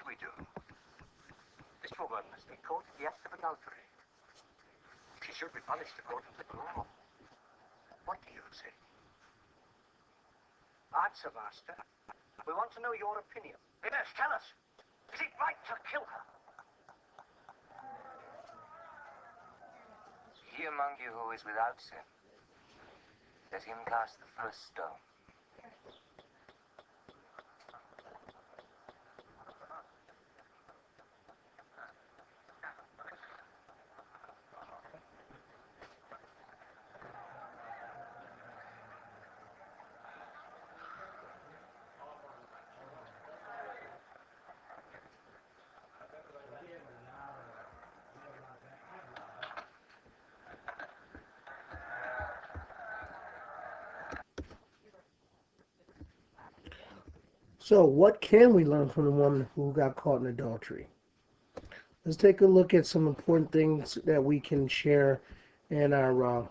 should we do? This woman has been caught in the act of adultery. She should be punished according to the law. What do you say? Answer, Master. We want to know your opinion. Yes, tell us. Is it right to kill her? He among you who is without sin, let him cast the first stone. So, what can we learn from the woman who got caught in adultery? Let's take a look at some important things that we can share in our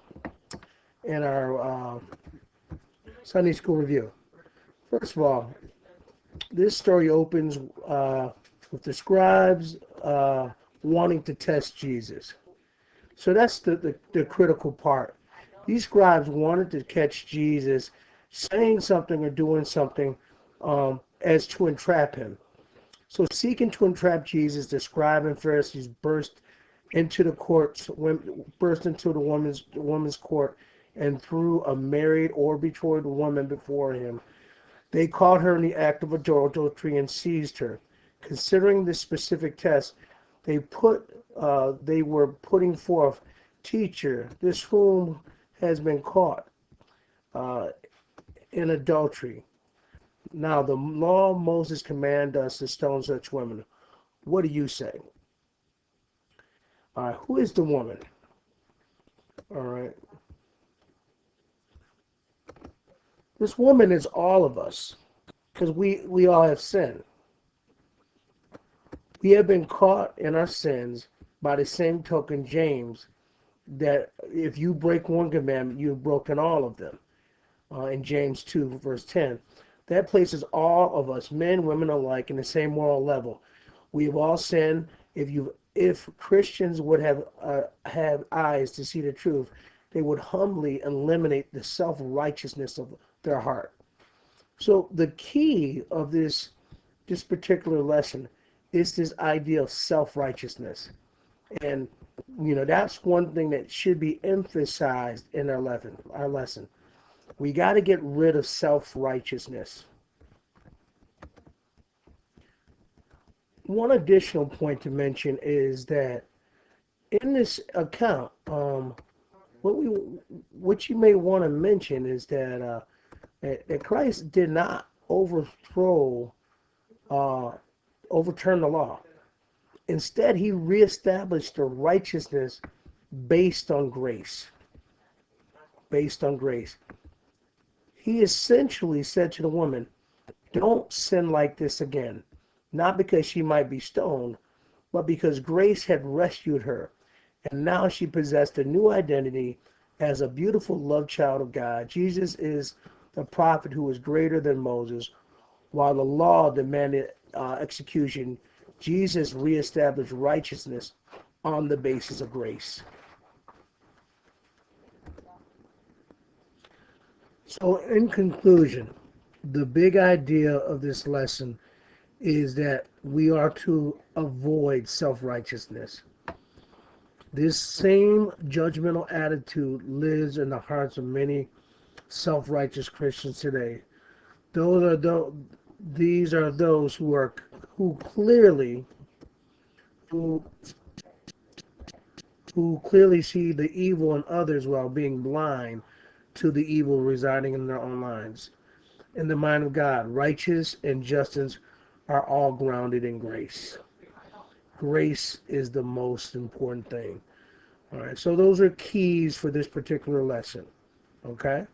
Sunday school review. First of all, this story opens with the scribes wanting to test Jesus. So that's the critical part. These scribes wanted to catch Jesus saying something or doing something as to entrap him. So seeking to entrap Jesus, the scribe and Pharisees burst into the woman's court and threw a married or betrothed woman before him. They caught her in the act of adultery and seized her. Considering this specific test, they were putting forth, "Teacher, this whom has been caught in adultery. Now the law of Moses command us to stone such women. What do you say?" All right, who is the woman? All right. This woman is all of us, because we all have sinned. We have been caught in our sins by the same token, James, that if you break one commandment, you've broken all of them. In James 2, verse 10. That places all of us, men, women alike, in the same moral level. We have all sinned. If Christians would have eyes to see the truth, they would humbly eliminate the self-righteousness of their heart. So the key of this particular lesson is this idea of self-righteousness. And, that's one thing that should be emphasized in our lesson. We got to get rid of self-righteousness. One additional point to mention is that in this account, what you may want to mention is that Christ did not overturn the law. Instead, he reestablished the righteousness based on grace. Based on grace. He essentially said to the woman, "Don't sin like this again." Not because she might be stoned, but because grace had rescued her. And now she possessed a new identity as a beautiful love child of God. Jesus is the prophet who is greater than Moses. While the law demanded execution, Jesus reestablished righteousness on the basis of grace. So in conclusion, the big idea of this lesson is that we are to avoid self-righteousness. This same judgmental attitude lives in the hearts of many self-righteous Christians today. These are those who clearly see the evil in others while being blind to the evil residing in their own lives. In the mind of God, righteousness and justice are all grounded in grace. Grace is the most important thing. All right, so those are keys for this particular lesson. Okay?